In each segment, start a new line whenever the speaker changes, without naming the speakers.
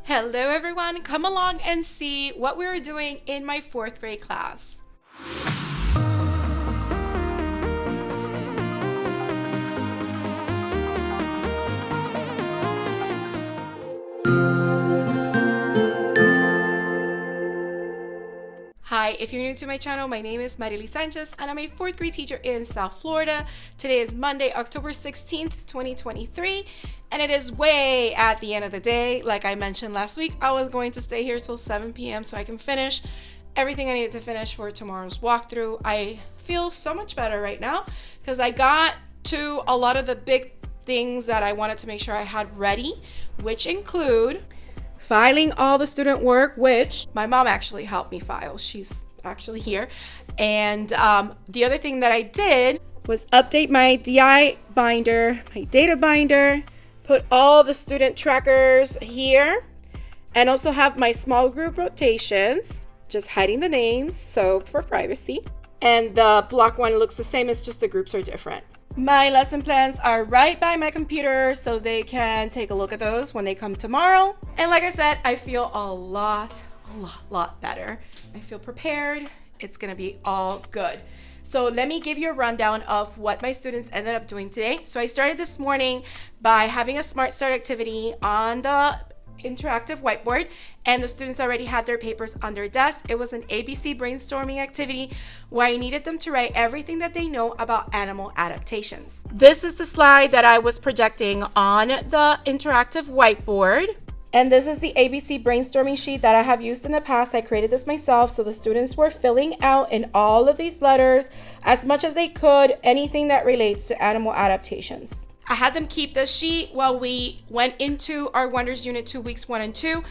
Hello everyone, come along and see what we were doing in my 4th grade class. Hi, if you're new to my channel, my name is E16 and I'm a 4th grade teacher in South Florida. Today is Monday, October 16th, 2023, and it is way at the end of the day. Like I mentioned last week, I was going to stay here till 7 p.m. so I can finish everything I needed to finish for tomorrow's walkthrough. I feel so much better right now because I got to a lot of the big things that I wanted to make sure I had ready, which include filing all the student work, which my mom actually helped me file. She's actually here. And the other thing that I did was update my DI binder, my data binder, put all the student trackers here, and also have my small group rotations, just hiding the names, so for privacy. And the block one looks the same, it's just the groups are different. My lesson plans are right by my computer so they can take a look at those when they come tomorrow. And like I said, I feel a lot better. I feel prepared. It's gonna be all good. So let me give you a rundown of what my students ended up doing today. So I started this morning by having a Smart Start activity on the interactive whiteboard, and the students already had their papers on their desk. It was an ABC brainstorming activity where I needed them to write everything that they know about animal adaptations. This is the slide that I was projecting on the interactive whiteboard. And this is the ABC brainstorming sheet that I have used in the past. I created this myself, so the students were filling out in all of these letters as much as they could anything that relates to animal adaptations. I had them keep this sheet while we went into our Wonders Unit 2 weeks 1 and 2.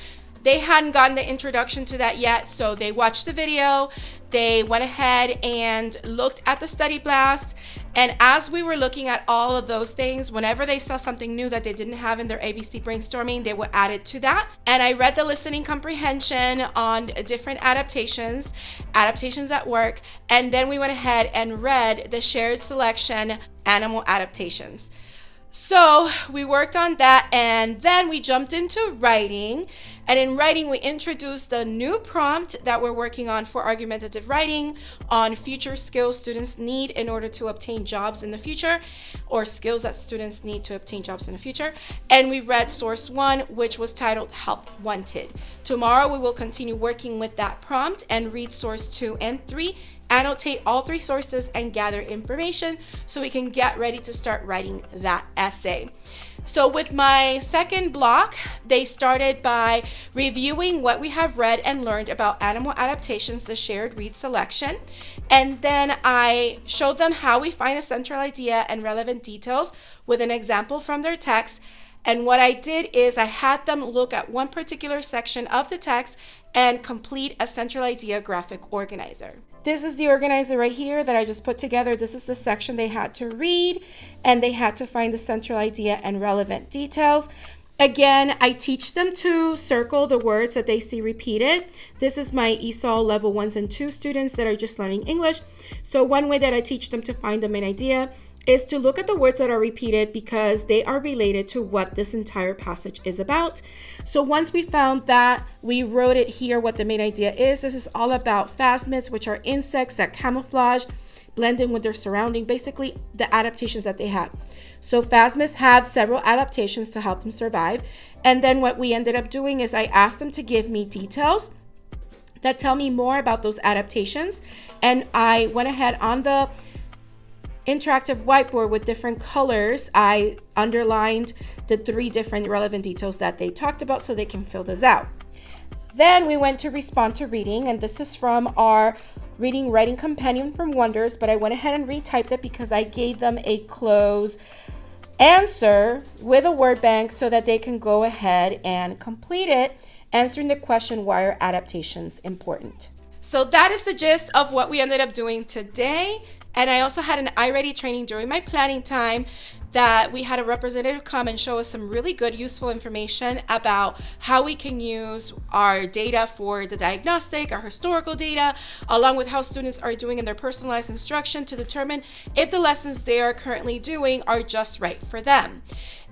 They hadn't gotten the introduction to that yet, so they watched the video, they went ahead and looked at the study blast, and as we were looking at all of those things, whenever they saw something new that they didn't have in their ABC brainstorming, they would add it to that. And I read the listening comprehension on different adaptations at work, and then we went ahead and read the shared selection animal adaptations. So we worked on that, and then we jumped into writing. And in writing, we introduced the new prompt that we're working on for argumentative writing on future skills students need in order to obtain jobs in the future, or skills that students need to obtain jobs in the future. And we read source 1, which was titled Help Wanted. Tomorrow, we will continue working with that prompt and read source 2 and 3, annotate all 3 sources, and gather information so we can get ready to start writing that essay. So with my second block, they started by reviewing what we have read and learned about animal adaptations, the shared read selection. And then I showed them how we find a central idea and relevant details with an example from their text. And what I did is I had them look at one particular section of the text and complete a central idea graphic organizer. This is the organizer right here that I just put together. This is the section they had to read, and they had to find the central idea and relevant details. Again, I teach them to circle the words that they see repeated. This is my ESOL level 1s and 2 students that are just learning English. So one way that I teach them to find the main idea is to look at the words that are repeated because they are related to what this entire passage is about. So once we found that, we wrote it here what the main idea is. This is all about phasmids, which are insects that camouflage, blend in with their surrounding, basically the adaptations that they have. So phasmids have several adaptations to help them survive. And then what we ended up doing is I asked them to give me details that tell me more about those adaptations. And I went ahead on the interactive whiteboard with different colors. I underlined the 3 different relevant details that they talked about so they can fill this out. Then we went to respond to reading, and this is from our reading writing companion from Wonders, but I went ahead and retyped it because I gave them a closed answer with a word bank so that they can go ahead and complete it, answering the question, why are adaptations important? So that is the gist of what we ended up doing today. And I also had an iReady training during my planning time that we had a representative come and show us some really good, useful information about how we can use our data for the diagnostic, our historical data, along with how students are doing in their personalized instruction to determine if the lessons they are currently doing are just right for them.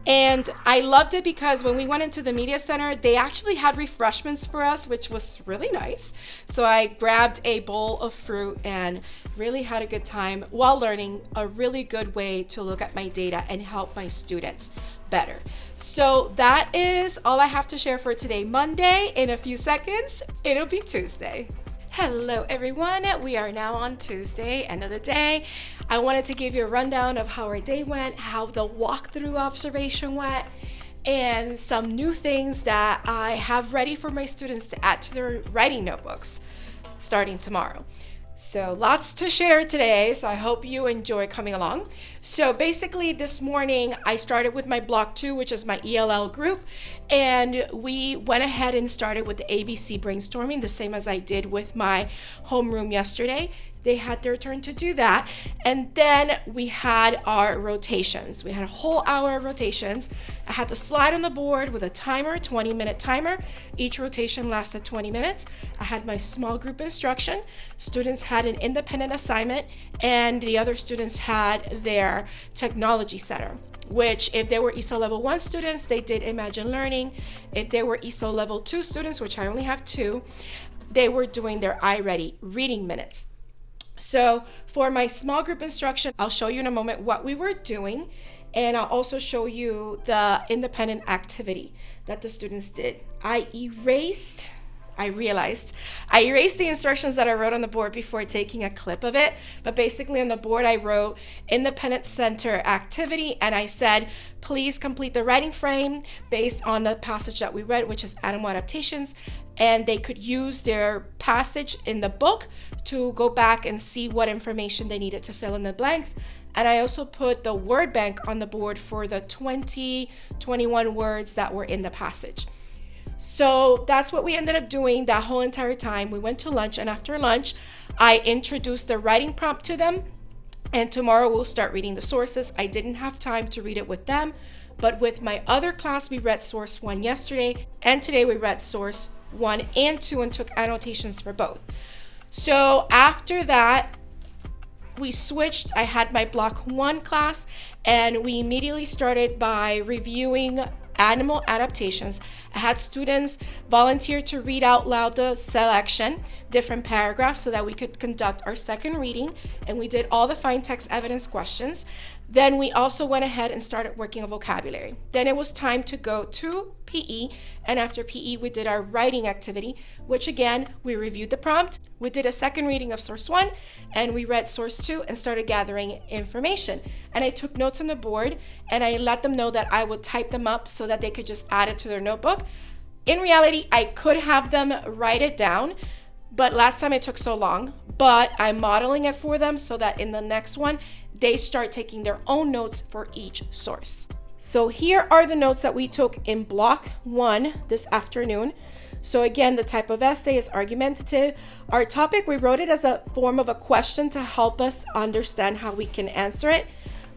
And I loved it because when we went into the media center, they actually had refreshments for us, which was really nice. So I grabbed a bowl of fruit and really had a good time while learning a really good way to look at my data and help my students better. So that is all I have to share for today, Monday. In a few seconds, it'll be Tuesday. Hello everyone, we are now on Tuesday, end of the day. I wanted to give you a rundown of how our day went, how the walkthrough observation went, and some new things that I have ready for my students to add to their writing notebooks starting tomorrow. So lots to share today, so I hope you enjoy coming along. So basically this morning I started with my block 2, which is my ELL group, and we went ahead and started with the ABC brainstorming, the same as I did with my homeroom yesterday. They had their turn to do that. And then we had our rotations. We had a whole hour of rotations. I had the slide on the board with a timer, 20-minute timer. Each rotation lasted 20 minutes. I had my small group instruction. Students had an independent assignment, and the other students had their technology center, which if they were ESOL level 1 students, they did Imagine Learning. If they were ESOL level 2 students, which I only have 2, they were doing their iReady reading minutes. So for my small group instruction, I'll show you in a moment what we were doing, and I'll also show you the independent activity that the students did. I erased the instructions that I wrote on the board before taking a clip of it. But basically on the board, I wrote independent center activity, and I said, please complete the writing frame based on the passage that we read, which is Animal Adaptations. And they could use their passage in the book to go back and see what information they needed to fill in the blanks. And I also put the word bank on the board for the 21 words that were in the passage. So that's what we ended up doing that whole entire time. We went to lunch, and after lunch, I introduced the writing prompt to them. And tomorrow we'll start reading the sources. I didn't have time to read it with them, but with my other class, we read source 1 yesterday, and today we read source 1 and 2 and took annotations for both. So after that, we switched. I had my block 1 class, and we immediately started by reviewing animal adaptations. I had students volunteer to read out loud the selection, different paragraphs, so that we could conduct our second reading, and we did all the fine text evidence questions. Then we also went ahead and started working on vocabulary. Then it was time to go to PE, and after PE we did our writing activity, which again, we reviewed the prompt, we did a second reading of source 1, and we read source 2 and started gathering information. And I took notes on the board, and I let them know that I would type them up so that they could just add it to their notebook. In reality, I could have them write it down, but last time it took so long, but I'm modeling it for them so that in the next one, they start taking their own notes for each source. So here are the notes that we took in block 1 this afternoon. So again, the type of essay is argumentative. Our topic, we wrote it as a form of a question to help us understand how we can answer it.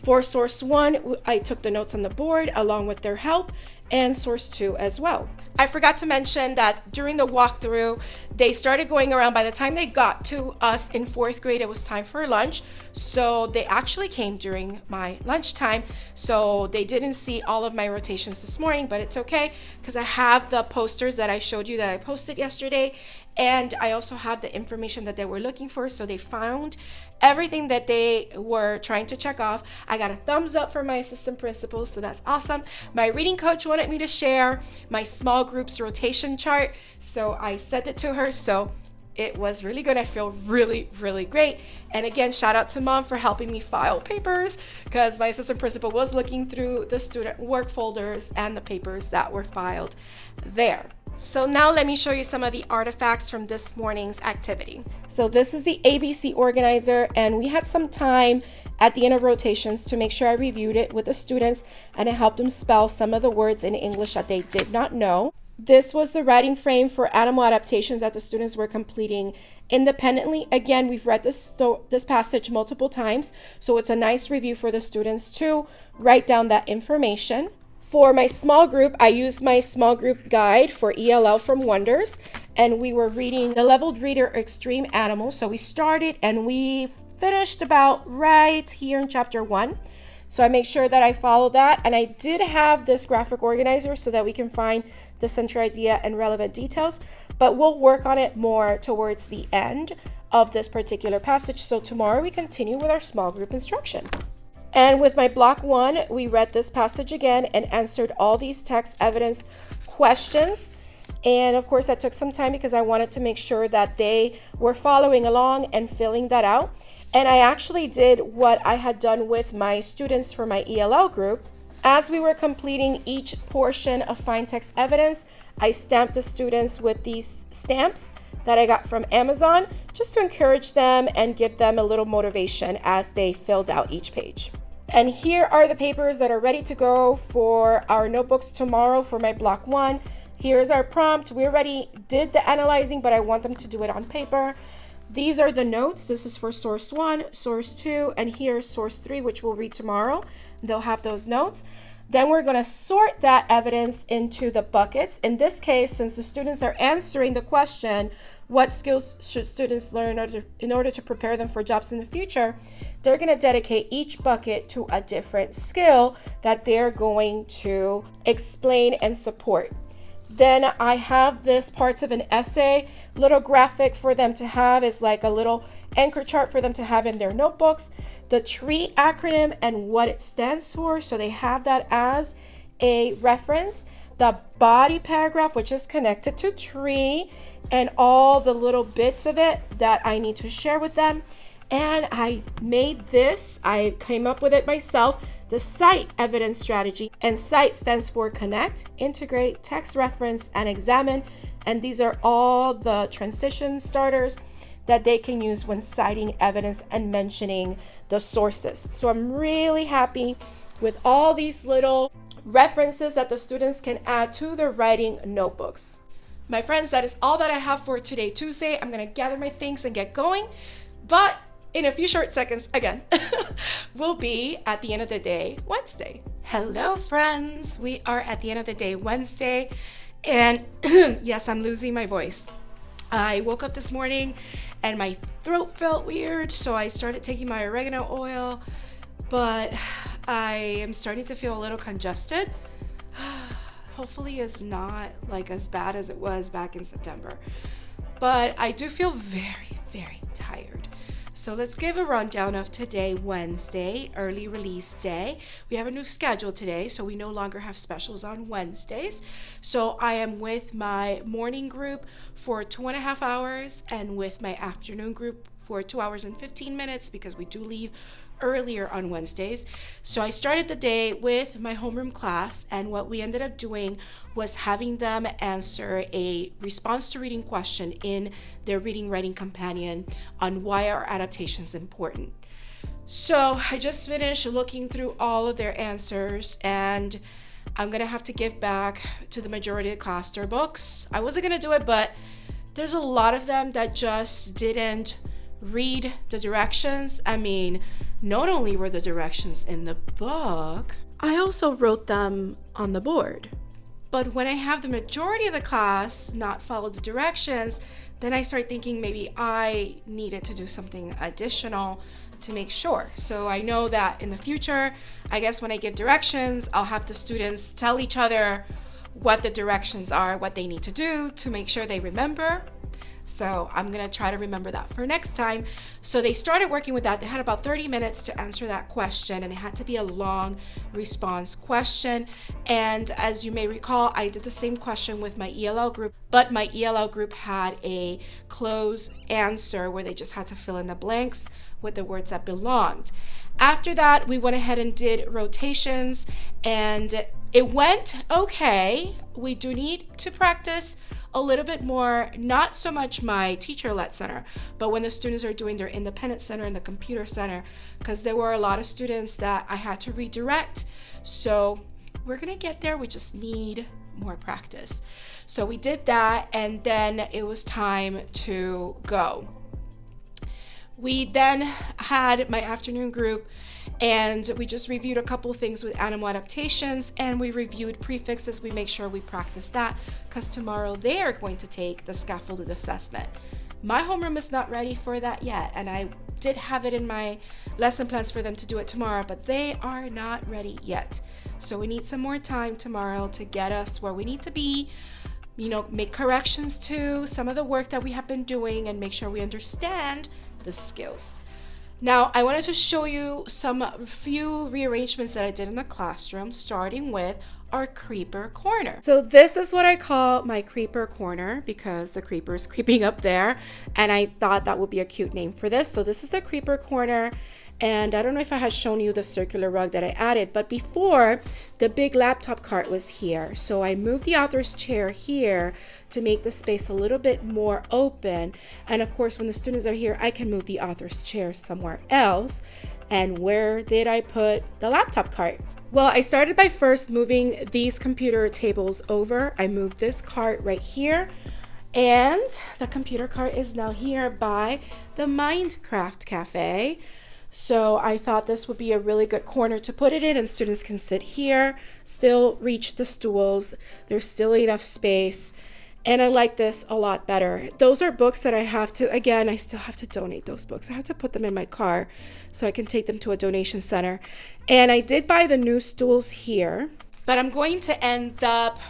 For source 1, I took the notes on the board along with their help, and source 2 as well. I forgot to mention that during the walkthrough, they started going around. By the time they got to us in 4th grade, it was time for lunch. So they actually came during my lunchtime. So they didn't see all of my rotations this morning, but it's okay because I have the posters that I showed you that I posted yesterday. And I also have the information that they were looking for. So they found everything that they were trying to check off. I got a thumbs up from my assistant principal, so that's awesome. My reading coach wanted me to share my small groups rotation chart, so I sent it to her. So it was really good. I feel really, really great. And again, shout out to Mom for helping me file papers, because my assistant principal was looking through the student work folders and the papers that were filed there. So now let me show you some of the artifacts from this morning's activity. So this is the ABC organizer, and we had some time at the end of rotations to make sure I reviewed it with the students, and I helped them spell some of the words in English that they did not know. This was the writing frame for animal adaptations that the students were completing independently. Again, we've read this passage multiple times, so it's a nice review for the students to write down that information. For my small group, I used my small group guide for ELL from Wonders, and we were reading the Leveled Reader Extreme Animals. So we started and we finished about right here in chapter 1. So I make sure that I follow that. And I did have this graphic organizer so that we can find the central idea and relevant details, but we'll work on it more towards the end of this particular passage. So tomorrow we continue with our small group instruction. And with my block 1, we read this passage again and answered all these text evidence questions. And of course, that took some time because I wanted to make sure that they were following along and filling that out. And I actually did what I had done with my students for my ELL group. As we were completing each portion of Find Text Evidence, I stamped the students with these stamps that I got from Amazon just to encourage them and give them a little motivation as they filled out each page. And here are the papers that are ready to go for our notebooks tomorrow for my block 1. Here's our prompt. We already did the analyzing, but I want them to do it on paper. These are the notes. This is for source 1, source 2, and here's source 3, which we'll read tomorrow. They'll have those notes. Then we're going to sort that evidence into the buckets. In this case, since the students are answering the question, what skills should students learn in order to prepare them for jobs in the future, they're going to dedicate each bucket to a different skill that they're going to explain and support. Then I have this parts of an essay, little graphic for them to have. It's like a little anchor chart for them to have in their notebooks. The TREE acronym and what it stands for, so they have that as a reference. The body paragraph, which is connected to TREE, and all the little bits of it that I need to share with them. And I made this, I came up with it myself, the CITE evidence strategy. And CITE stands for Connect, Integrate, Text Reference, and Examine. And these are all the transition starters that they can use when citing evidence and mentioning the sources. So I'm really happy with all these little references that the students can add to their writing notebooks. My friends, that is all that I have for today, Tuesday. I'm going to gather my things and get going. But in a few short seconds, again, we'll be at the end of the day, Wednesday. Hello, friends. We are at the end of the day, Wednesday. And yes, I'm losing my voice. I woke up this morning and my throat felt weird. So I started taking my oregano oil, but I am starting to feel a little congested. Hopefully it's not like as bad as it was back in September. But I do feel very, very tired. So let's give a rundown of today, Wednesday, early release day. We have a new schedule today, so we no longer have specials on Wednesdays. So I am with my morning group for 2.5 hours and with my afternoon group for 2 hours and 15 minutes because we do leave earlier on Wednesdays. So I started the day with my homeroom class, and what we ended up doing was having them answer a response to reading question in their reading writing companion on why are adaptations important. So I just finished looking through all of their answers, and I'm gonna have to give back to the majority of the class their books. I wasn't gonna do it, but there's a lot of them that just didn't read the directions. I mean, not only were the directions in the book, I also wrote them on the board. But when I have the majority of the class not follow the directions, then I start thinking maybe I needed to do something additional to make sure. So I know that in the future, I guess when I give directions, I'll have the students tell each other what the directions are, what they need to do to make sure they remember. So I'm going to try to remember that for next time. So they started working with that. They had about 30 minutes to answer that question, and it had to be a long response question. And as you may recall, I did the same question with my ELL group, but my ELL group had a closed answer where they just had to fill in the blanks with the words that belonged. After that, we went ahead and did rotations, and it went okay. We do need to practice a little bit more, not so much my teacher-led center, but when the students are doing their independent center and the computer center, because there were a lot of students that I had to redirect. So we're gonna get there, we just need more practice. So we did that, and then it was time to go. We then had my afternoon group, and we just reviewed a couple of things with animal adaptations, and we reviewed prefixes. We make sure we practice that because tomorrow they are going to take the scaffolded assessment. My homeroom is not ready for that yet, and I did have it in my lesson plans for them to do it tomorrow, but they are not ready yet. So we need some more time tomorrow to get us where we need to be, make corrections to some of the work that we have been doing and make sure we understand the skills. Now, I wanted to show you few rearrangements that I did in the classroom, starting with our creeper corner. So this is what I call my creeper corner because the creeper is creeping up there, and I thought that would be a cute name for this. So this is the creeper corner. And I don't know if I had shown you the circular rug that I added, but before, the big laptop cart was here. So I moved the author's chair here to make the space a little bit more open. And of course, when the students are here, I can move the author's chair somewhere else. And where did I put the laptop cart? Well, I started by first moving these computer tables over. I moved this cart right here. And the computer cart is now here by the Minecraft Cafe. So I thought this would be a really good corner to put it in, and students can sit here, still reach the stools. There's still enough space, and I like this a lot better. Those are books that I have to, again, I still have to donate those books. I have to put them in my car so I can take them to a donation center. And I did buy the new stools here, but I'm going to end up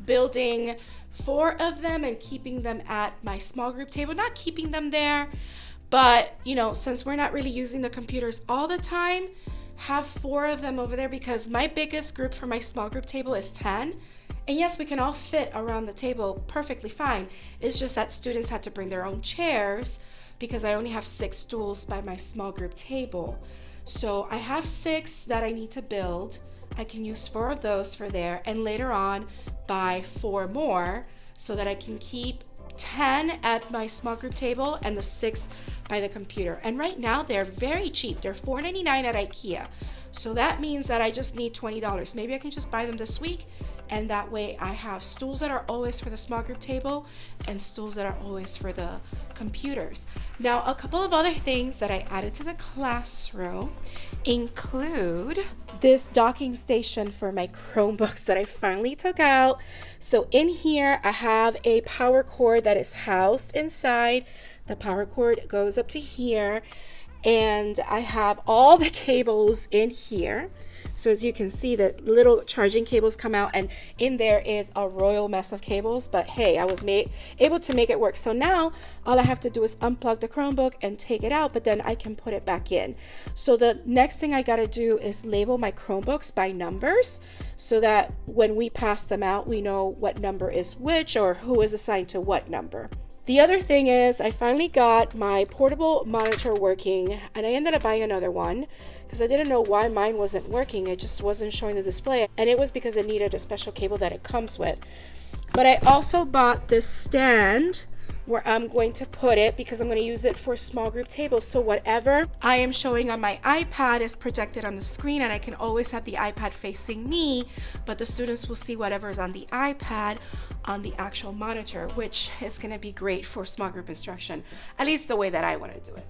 building 4 of them and keeping them at my small group table, not keeping them there. But, since we're not really using the computers all the time, have 4 of them over there because my biggest group for my small group table is 10. And yes, we can all fit around the table perfectly fine. It's just that students had to bring their own chairs because I only have 6 stools by my small group table. So I have 6 that I need to build. I can use 4 of those for there, and later on buy 4 more so that I can keep 10 at my small group table and the 6 by the computer. And right now they're very cheap. They're $4.99 at IKEA. So that means that I just need $20. Maybe I can just buy them this week, and that way I have stools that are always for the small group table and stools that are always for the computers. Now, a couple of other things that I added to the classroom include this docking station for my Chromebooks that I finally took out. So in here, I have a power cord that is housed inside. The power cord goes up to here, and I have all the cables in here. So as you can see, the little charging cables come out, and in there is a royal mess of cables, but hey, I was able to make it work. So now all I have to do is unplug the Chromebook and take it out, but then I can put it back in. So the next thing I got to do is label my Chromebooks by numbers so that when we pass them out, we know what number is which or who is assigned to what number. The other thing is I finally got my portable monitor working, and I ended up buying another one because I didn't know why mine wasn't working. It just wasn't showing the display, and it was because it needed a special cable that it comes with. But I also bought this stand where I'm going to put it because I'm going to use it for small group tables. So whatever I am showing on my iPad is projected on the screen, and I can always have the iPad facing me, but the students will see whatever is on the iPad on the actual monitor, which is going to be great for small group instruction, at least the way that I want to do it.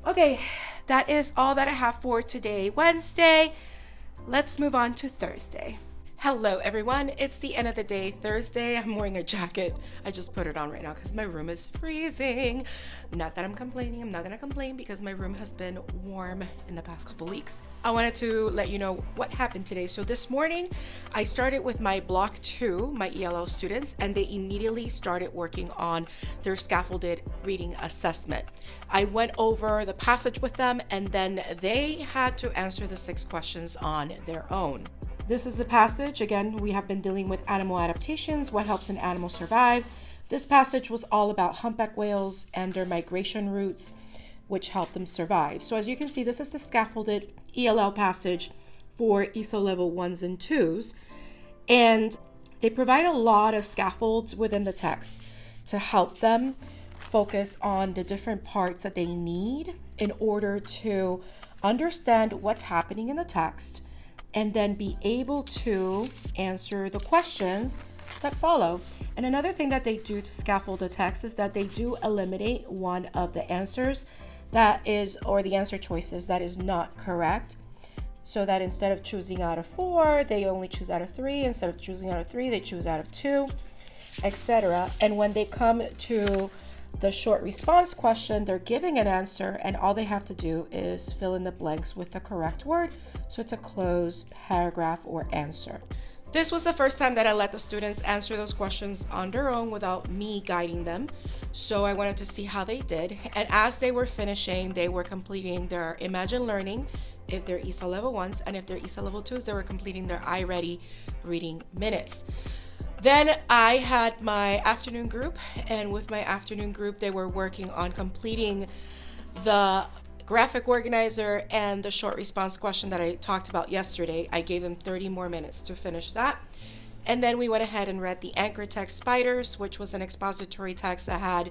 Okay, that is all that I have for today, Wednesday. Let's move on to Thursday. Hello everyone, it's the end of the day, Thursday. I'm wearing a jacket. I just put it on right now because my room is freezing. Not that I'm complaining, I'm not gonna complain because my room has been warm in the past couple weeks. I wanted to let you know what happened today. So this morning, I started with my Block 2, my ELL students, and they immediately started working on their scaffolded reading assessment. I went over the passage with them, and then they had to answer the 6 questions on their own. This is the passage. Again, we have been dealing with animal adaptations, what helps an animal survive. This passage was all about humpback whales and their migration routes, which help them survive. So as you can see, this is the scaffolded ELL passage for ESO level 1s and 2s. And they provide a lot of scaffolds within the text to help them focus on the different parts that they need in order to understand what's happening in the text and then be able to answer the questions that follow. And another thing that they do to scaffold the text is that they do eliminate one of the answers that is, or the answer choices that is not correct. So that instead of choosing out of 4, they only choose out of 3. Instead of choosing out of 3, they choose out of 2, etc. And when they come to The short response question, they're giving an answer and all they have to do is fill in the blanks with the correct word. So it's a closed paragraph or answer. This was the first time that I let the students answer those questions on their own without me guiding them. So I wanted to see how they did. And as they were finishing, they were completing their Imagine Learning if they're ESOL level 1s, and if they're ESOL level 2s, they were completing their iReady reading minutes. Then I had my afternoon group, and with my afternoon group, they were working on completing the graphic organizer and the short response question that I talked about yesterday. I gave them 30 more minutes to finish that. And then we went ahead and read the anchor text Spiders, which was an expository text that had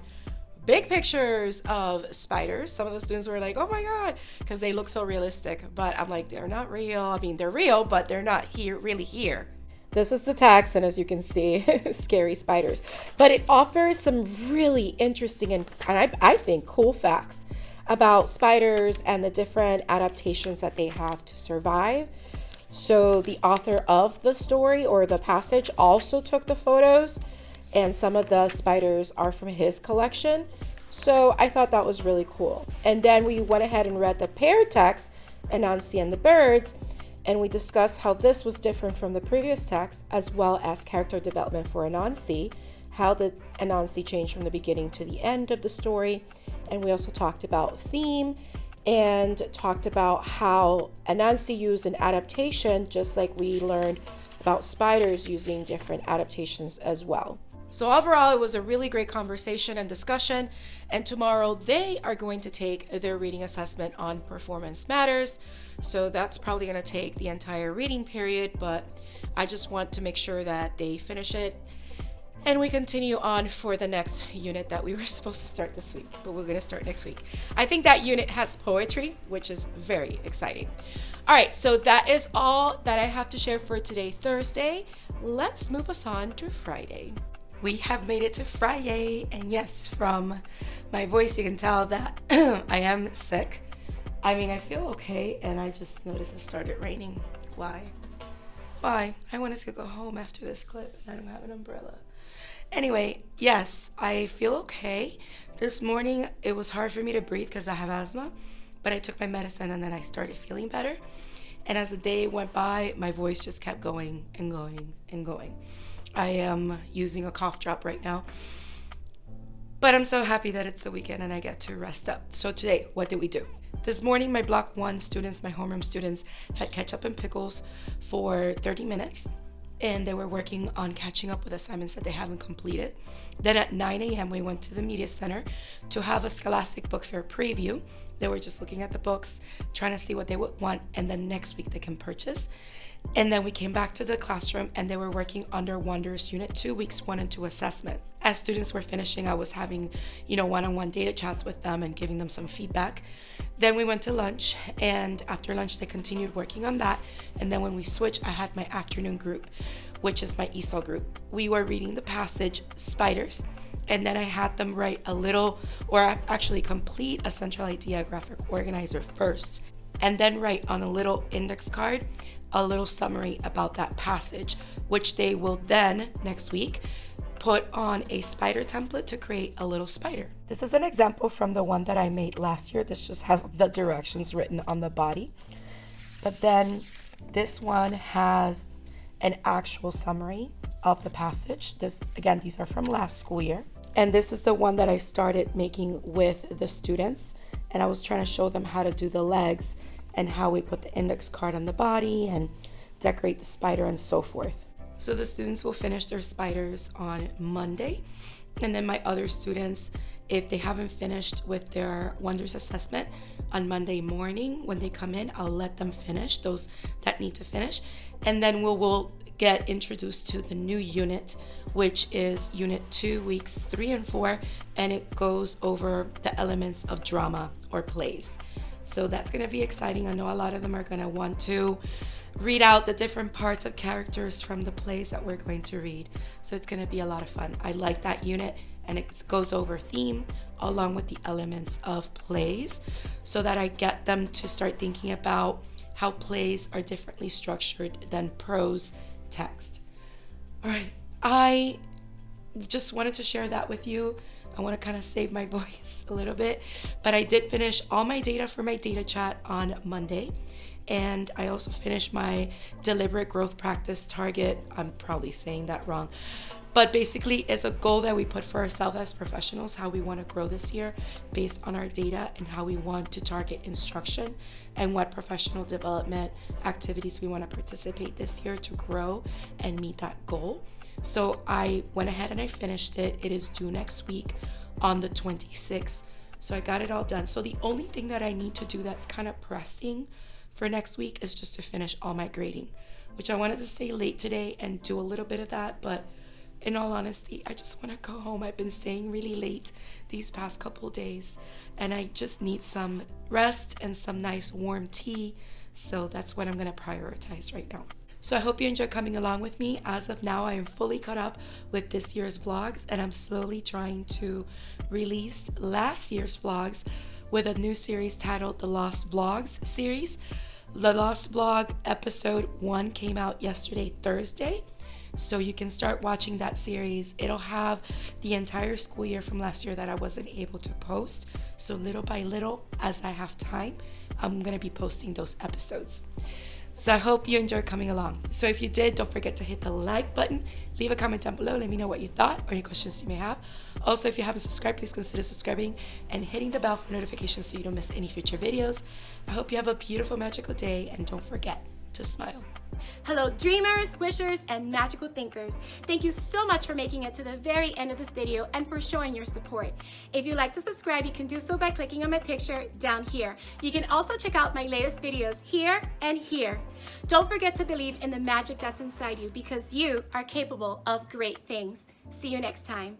big pictures of spiders. Some of the students were like, oh my God, because they look so realistic. But I'm like, they're not real. I mean, they're real, but they're not really here. This is the text, and as you can see, scary spiders. But it offers some really interesting and I think cool facts about spiders and the different adaptations that they have to survive. So the author of the story or the passage also took the photos, and some of the spiders are from his collection. So I thought that was really cool. And then we went ahead and read the paired text, Anansi and the Birds, and we discussed how this was different from the previous text, as well as character development for Anansi, how the Anansi changed from the beginning to the end of the story. And we also talked about theme and talked about how Anansi used an adaptation, just like we learned about spiders using different adaptations as well. So overall, it was a really great conversation and discussion. And tomorrow they are going to take their reading assessment on Performance Matters. So that's probably going to take the entire reading period, but I just want to make sure that they finish it. And we continue on for the next unit that we were supposed to start this week, but we're going to start next week. I think that unit has poetry, which is very exciting. All right, so that is all that I have to share for today, Thursday. Let's move us on to Friday. We have made it to Friday, and yes, from my voice, you can tell that I am sick. I mean, I feel okay, and I just noticed it started raining. Why? I wanted to go home after this clip, and I don't have an umbrella. Anyway, yes, I feel okay. This morning, it was hard for me to breathe because I have asthma, but I took my medicine, and then I started feeling better. And as the day went by, my voice just kept going and going and going. I am using a cough drop right now, but I'm so happy that it's the weekend and I get to rest up. So today, what did we do? This morning, my Block 1 students, my homeroom students, had ketchup and pickles for 30 minutes, and they were working on catching up with assignments that they haven't completed. Then at 9 a.m., we went to the Media Center to have a Scholastic Book Fair preview. They were just looking at the books, trying to see what they would want, and then next week they can purchase. And then we came back to the classroom and they were working under Wonders Unit 2, Weeks 1 and 2 assessment. As students were finishing, I was having, one-on-one data chats with them and giving them some feedback. Then we went to lunch, and after lunch, they continued working on that. And then when we switched, I had my afternoon group, which is my ESOL group. We were reading the passage Spiders, and then I had them write actually complete a central idea graphic organizer first, and then write on a little index card a little summary about that passage, which they will then next week put on a spider template to create a little spider. This is an example from the one that I made last year. This just has the directions written on the body. But then this one has an actual summary of the passage. These are from last school year. And this is the one that I started making with the students. And I was trying to show them how to do the legs and how we put the index card on the body and decorate the spider and so forth. So the students will finish their spiders on Monday. And then my other students, if they haven't finished with their Wonders assessment on Monday morning, when they come in, I'll let them finish those that need to finish. And then we'll get introduced to the new unit, which is Unit 2, Weeks 3 and 4, and it goes over the elements of drama or plays. So that's going to be exciting. I know a lot of them are going to want to read out the different parts of characters from the plays that we're going to read. So it's going to be a lot of fun. I like that unit, and it goes over theme along with the elements of plays so that I get them to start thinking about how plays are differently structured than prose text. All right, I just wanted to share that with you. I want to kind of save my voice a little bit, but I did finish all my data for my data chat on Monday. And I also finished my deliberate growth practice target. I'm probably saying that wrong, but basically it's a goal that we put for ourselves as professionals, how we want to grow this year based on our data and how we want to target instruction and what professional development activities we want to participate this year to grow and meet that goal. So I went ahead and I finished it. It is due next week on the 26th. So I got it all done. So the only thing that I need to do that's kind of pressing for next week is just to finish all my grading, which I wanted to stay late today and do a little bit of that, but in all honesty, I just want to go home. I've been staying really late these past couple of days, and I just need some rest and some nice warm tea, so that's what I'm going to prioritize right now. So I hope you enjoy coming along with me. As of now, I am fully caught up with this year's vlogs, and I'm slowly trying to release last year's vlogs with a new series titled The Lost Vlogs series. The Lost Vlog episode 1 came out yesterday, Thursday. So you can start watching that series. It'll have the entire school year from last year that I wasn't able to post. So little by little, as I have time, I'm gonna be posting those episodes. So I hope you enjoyed coming along. So if you did, don't forget to hit the like button, leave a comment down below, let me know what you thought or any questions you may have. Also, if you haven't subscribed, please consider subscribing and hitting the bell for notifications so you don't miss any future videos. I hope you have a beautiful, magical day, and don't forget to smile.
Hello dreamers, wishers, and magical thinkers. Thank you so much for making it to the very end of this video and for showing your support. If you'd like to subscribe, you can do so by clicking on my picture down here. You can also check out my latest videos here and here. Don't forget to believe in the magic that's inside you because you are capable of great things. See you next time.